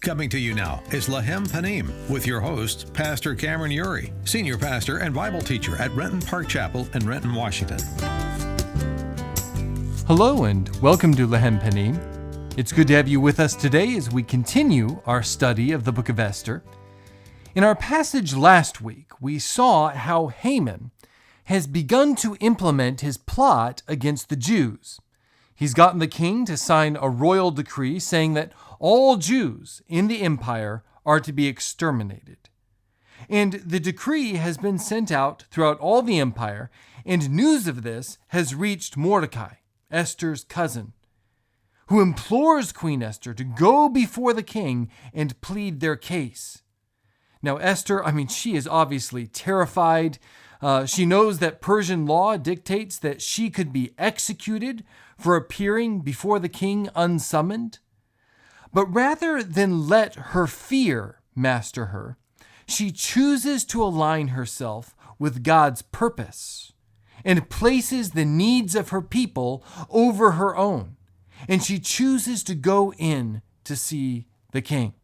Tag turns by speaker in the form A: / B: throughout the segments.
A: Coming to you now is Lechem Panim with your host, Pastor Cameron Ury, Senior Pastor and Bible Teacher at Renton Park Chapel in Renton, Washington.
B: Hello and welcome to Lechem Panim. It's good to have you with us today as we continue our study of the book of Esther. In our passage last week, we saw how Haman has begun to implement his plot against the Jews. He's gotten the king to sign a royal decree saying that all Jews in the empire are to be exterminated. And the decree has been sent out throughout all the empire, and news of this has reached Mordecai, Esther's cousin, who implores Queen Esther to go before the king and plead their case. Now Esther, she is obviously terrified. She knows that Persian law dictates that she could be executed for appearing before the king unsummoned. But rather than let her fear master her, she chooses to align herself with God's purpose and places the needs of her people over her own. And she chooses to go in to see the king.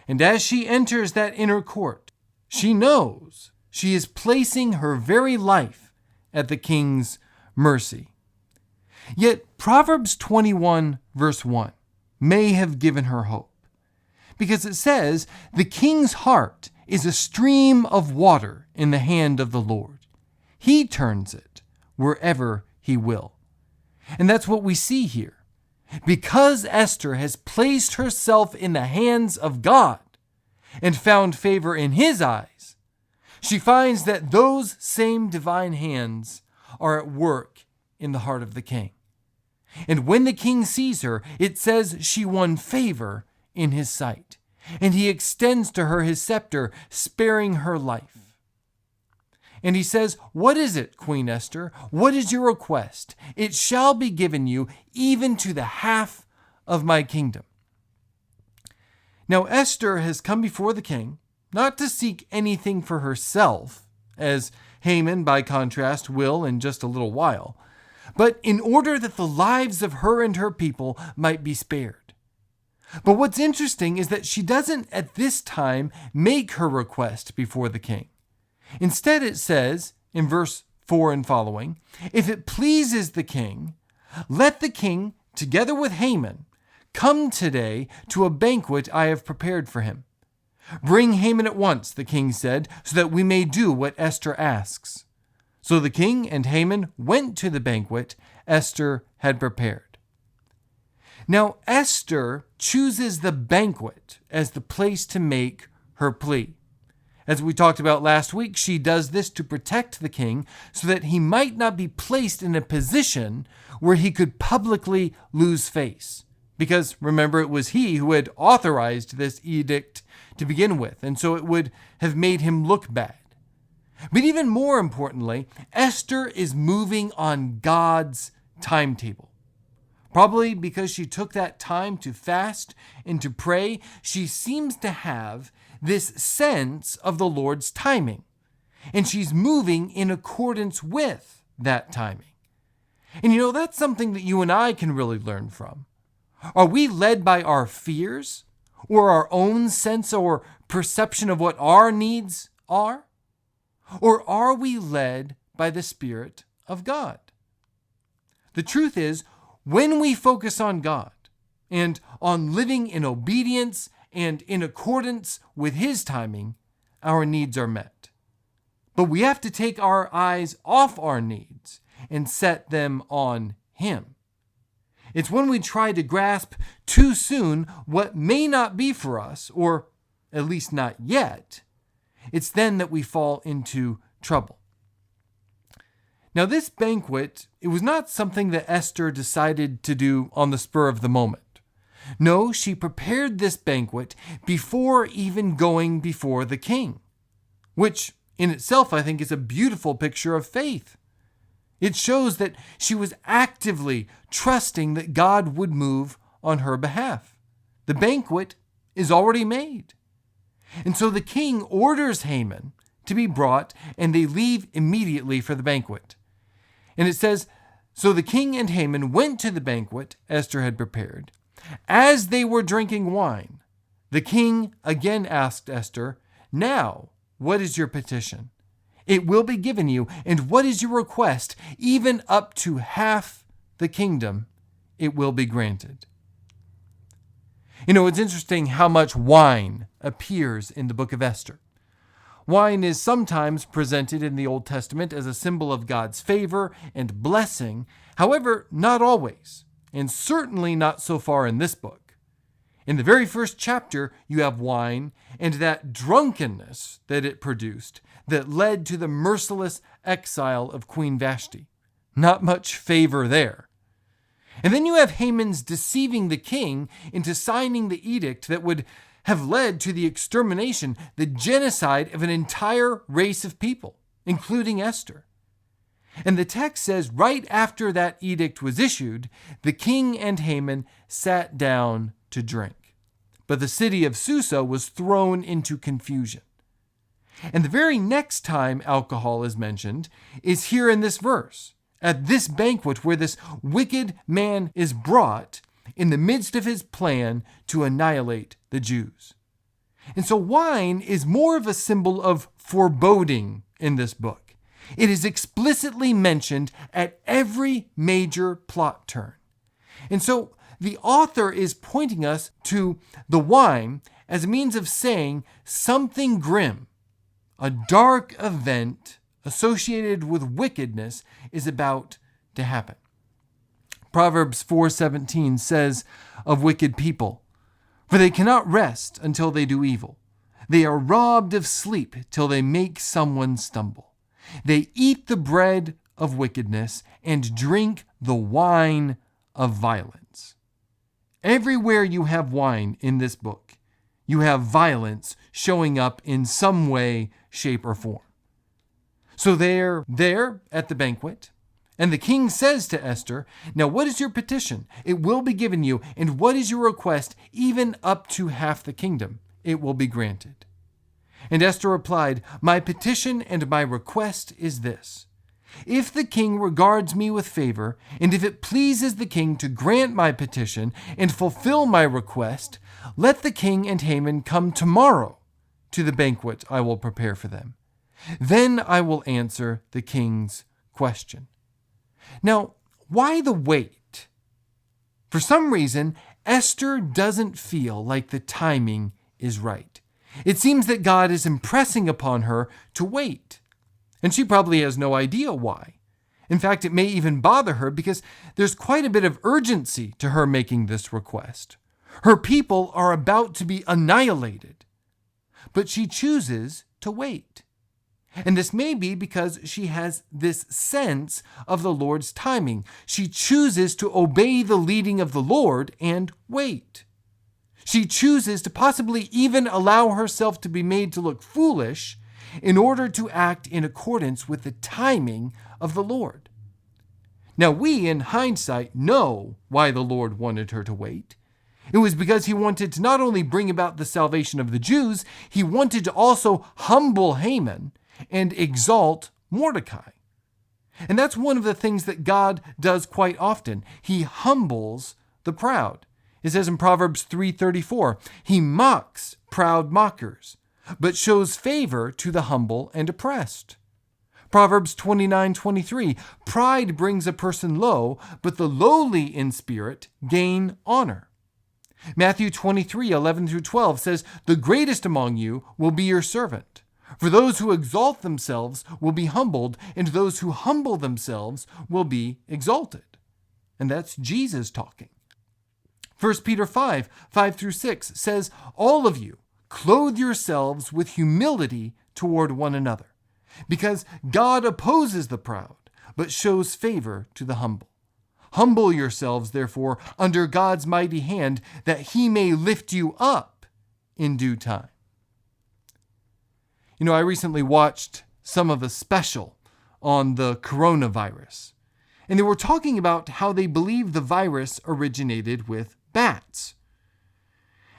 B: And as she enters that inner court, she knows she is placing her very life at the king's mercy. Yet Proverbs 21 verse 1 may have given her hope, because it says, "The king's heart is a stream of water in the hand of the Lord. He turns it wherever he will." And that's what we see here. Because Esther has placed herself in the hands of God and found favor in his eyes, she finds that those same divine hands are at work in the heart of the king. And when the king sees her, it says she won favor in his sight, and he extends to her his scepter, sparing her life. And he says, "What is it, Queen Esther? What is your request? It shall be given you, even to the half of my kingdom." Now Esther has come before the king, not to seek anything for herself, as Haman, by contrast, will in just a little while, but in order that the lives of her and her people might be spared. But what's interesting is that she doesn't at this time make her request before the king. Instead, it says in verse 4 and following, "If it pleases the king, let the king, together with Haman, come today to a banquet I have prepared for him. Bring Haman at once," the king said, "so that we may do what Esther asks." So the king and Haman went to the banquet Esther had prepared. Now Esther chooses the banquet as the place to make her plea. As we talked about last week, she does this to protect the king so that he might not be placed in a position where he could publicly lose face. Because remember, it was he who had authorized this edict to begin with, and so it would have made him look bad. But even more importantly, Esther is moving on God's timetable. Probably because she took that time to fast and to pray, she seems to have this sense of the Lord's timing. And she's moving in accordance with that timing. And that's something that you and I can really learn from. Are we led by our fears or our own sense or perception of what our needs are? Or are we led by the Spirit of God? The truth is, when we focus on God and on living in obedience and in accordance with His timing, our needs are met. But we have to take our eyes off our needs and set them on Him. It's when we try to grasp too soon what may not be for us, or at least not yet, it's then that we fall into trouble. Now, this banquet, it was not something that Esther decided to do on the spur of the moment. No, she prepared this banquet before even going before the king, which in itself, I think, is a beautiful picture of faith. It shows that she was actively trusting that God would move on her behalf. The banquet is already made. And so the king orders Haman to be brought, and they leave immediately for the banquet. And it says, "So the king and Haman went to the banquet Esther had prepared. As they were drinking wine, The king again asked Esther, "Now, what is your petition? It will be given you, and what is your request? Even up to half the kingdom, it will be granted." It's interesting how much wine appears in the book of Esther. Wine is sometimes presented in the Old Testament as a symbol of God's favor and blessing. However, not always, and certainly not so far in this book. In the very first chapter, you have wine and that drunkenness that it produced that led to the merciless exile of Queen Vashti. Not much favor there. And then you have Haman's deceiving the king into signing the edict that would have led to the extermination, the genocide of an entire race of people, including Esther. And the text says right after that edict was issued, the king and Haman sat down to drink. But the city of Susa was thrown into confusion. And the very next time alcohol is mentioned is here in this verse, at this banquet where this wicked man is brought in the midst of his plan to annihilate the Jews. And so wine is more of a symbol of foreboding in this book. It is explicitly mentioned at every major plot turn. And so the author is pointing us to the wine as a means of saying something grim, a dark event associated with wickedness is about to happen. Proverbs 4:17 says of wicked people, "For they cannot rest until they do evil. They are robbed of sleep till they make someone stumble. They eat the bread of wickedness and drink the wine of violence." Everywhere you have wine in this book, you have violence showing up in some way, shape, or form. So they're there at the banquet, and the king says to Esther, "Now what is your petition? It will be given you. And what is your request? Even up to half the kingdom, it will be granted." And Esther replied, "My petition and my request is this. If the king regards me with favor, and if it pleases the king to grant my petition and fulfill my request, let the king and Haman come tomorrow to the banquet I will prepare for them. Then I will answer the king's question." Now, why the wait? For some reason, Esther doesn't feel like the timing is right. It seems that God is impressing upon her to wait. And she probably has no idea why. In fact, it may even bother her because there's quite a bit of urgency to her making this request. Her people are about to be annihilated. But she chooses to wait. And this may be because she has this sense of the Lord's timing. She chooses to obey the leading of the Lord and wait. She chooses to possibly even allow herself to be made to look foolish in order to act in accordance with the timing of the Lord. Now we, in hindsight, know why the Lord wanted her to wait. It was because he wanted to not only bring about the salvation of the Jews, he wanted to also humble Haman and exalt Mordecai. And that's one of the things that God does quite often. He humbles the proud. It says in Proverbs 3:34, "He mocks proud mockers, but shows favor to the humble and oppressed." Proverbs 29:23, "Pride brings a person low, but the lowly in spirit gain honor." Matthew 23:11-12 says, "The greatest among you will be your servant. For those who exalt themselves will be humbled, and those who humble themselves will be exalted." And that's Jesus talking. 1 Peter 5:5-6 says, "All of you, clothe yourselves with humility toward one another, because God opposes the proud, but shows favor to the humble. Humble yourselves, therefore, under God's mighty hand, that he may lift you up in due time." I recently watched some of a special on the coronavirus, and they were talking about how they believe the virus originated with bats.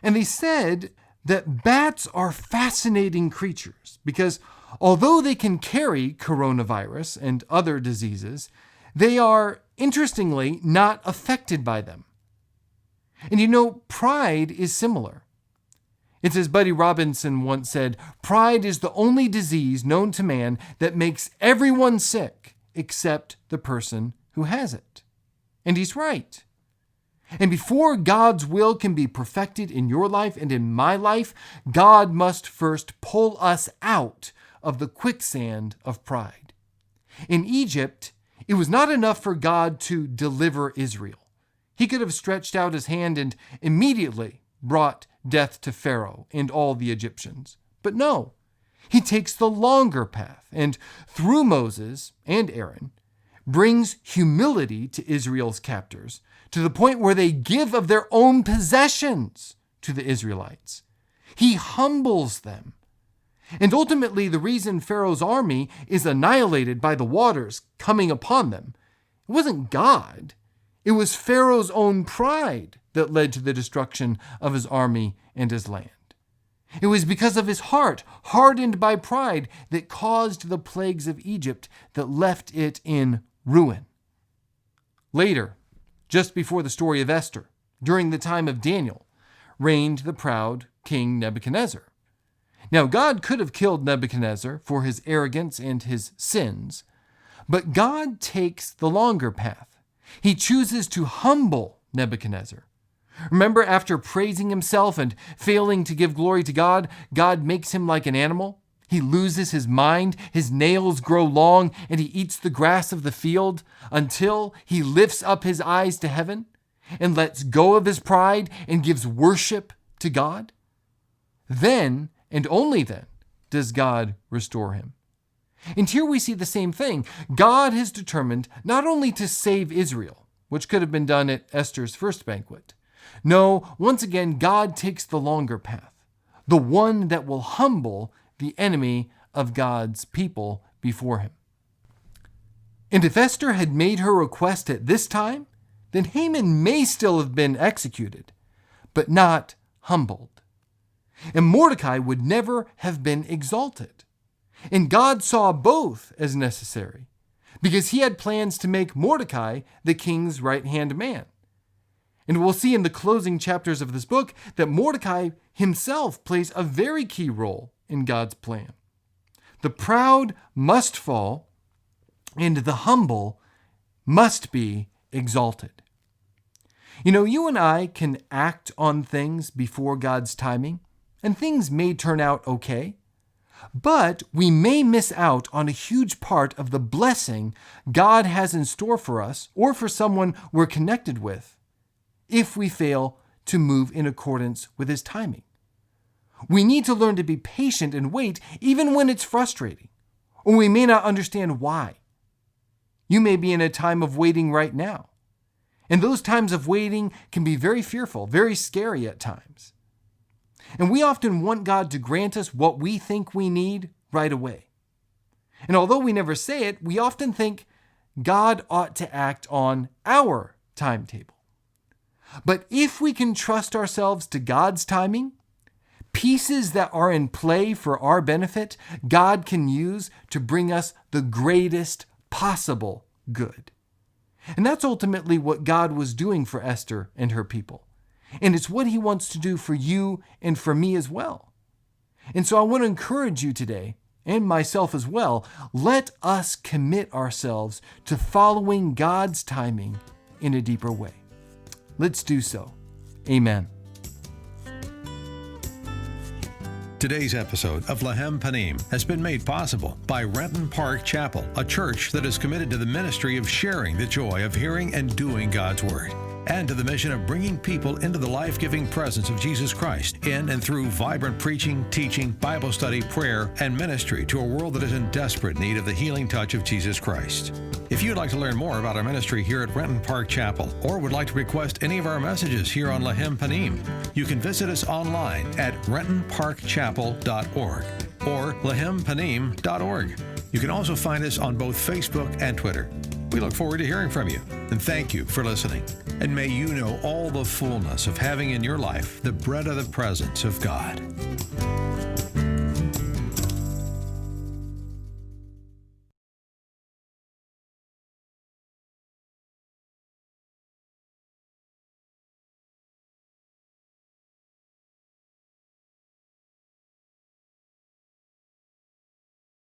B: And they said that bats are fascinating creatures because although they can carry coronavirus and other diseases, they are, interestingly, not affected by them. And pride is similar. It's as Buddy Robinson once said, "Pride is the only disease known to man that makes everyone sick except the person who has it." And he's right. And before God's will can be perfected in your life and in my life, God must first pull us out of the quicksand of pride. In Egypt, it was not enough for God to deliver Israel. He could have stretched out his hand and immediately brought death to Pharaoh and all the Egyptians. But no, he takes the longer path and through Moses and Aaron brings humility to Israel's captors to the point where they give of their own possessions to the Israelites. He humbles them. And ultimately, the reason Pharaoh's army is annihilated by the waters coming upon them, it wasn't God. It was Pharaoh's own pride that led to the destruction of his army and his land. It was because of his heart, hardened by pride, that caused the plagues of Egypt that left it in ruin. Later, just before the story of Esther, during the time of Daniel, reigned the proud King Nebuchadnezzar. Now, God could have killed Nebuchadnezzar for his arrogance and his sins, but God takes the longer path. He chooses to humble Nebuchadnezzar. Remember, after praising himself and failing to give glory to God, God makes him like an animal. He loses his mind, his nails grow long, and he eats the grass of the field until he lifts up his eyes to heaven and lets go of his pride and gives worship to God. Then, and only then, does God restore him. And here we see the same thing. God has determined not only to save Israel, which could have been done at Esther's first banquet. No, once again, God takes the longer path, the one that will humble the enemy of God's people before him. And if Esther had made her request at this time, then Haman may still have been executed, but not humbled. And Mordecai would never have been exalted. And God saw both as necessary, because he had plans to make Mordecai the king's right-hand man. And we'll see in the closing chapters of this book that Mordecai himself plays a very key role in God's plan. The proud must fall, and the humble must be exalted. You know, you and I can act on things before God's timing, and things may turn out okay, but we may miss out on a huge part of the blessing God has in store for us or for someone we're connected with if we fail to move in accordance with his timing. We need to learn to be patient and wait even when it's frustrating, or we may not understand why. You may be in a time of waiting right now, and those times of waiting can be very fearful, very scary at times. And we often want God to grant us what we think we need right away. And although we never say it, we often think God ought to act on our timetable. But if we can trust ourselves to God's timing, pieces that are in play for our benefit, God can use to bring us the greatest possible good. And that's ultimately what God was doing for Esther and her people. And it's what he wants to do for you and for me as well. And so I want to encourage you today, and myself as well, let us commit ourselves to following God's timing in a deeper way. Let's do so. Amen.
A: Today's episode of Lechem Panim has been made possible by Renton Park Chapel, a church that is committed to the ministry of sharing the joy of hearing and doing God's Word, and to the mission of bringing people into the life-giving presence of Jesus Christ in and through vibrant preaching, teaching, Bible study, prayer, and ministry to a world that is in desperate need of the healing touch of Jesus Christ. If you'd like to learn more about our ministry here at Renton Park Chapel, or would like to request any of our messages here on Lechem Panim, you can visit us online at rentonparkchapel.org or lechempanim.org. You can also find us on both Facebook and Twitter. We look forward to hearing from you, and thank you for listening. And may you know all the fullness of having in your life the bread of the presence of God.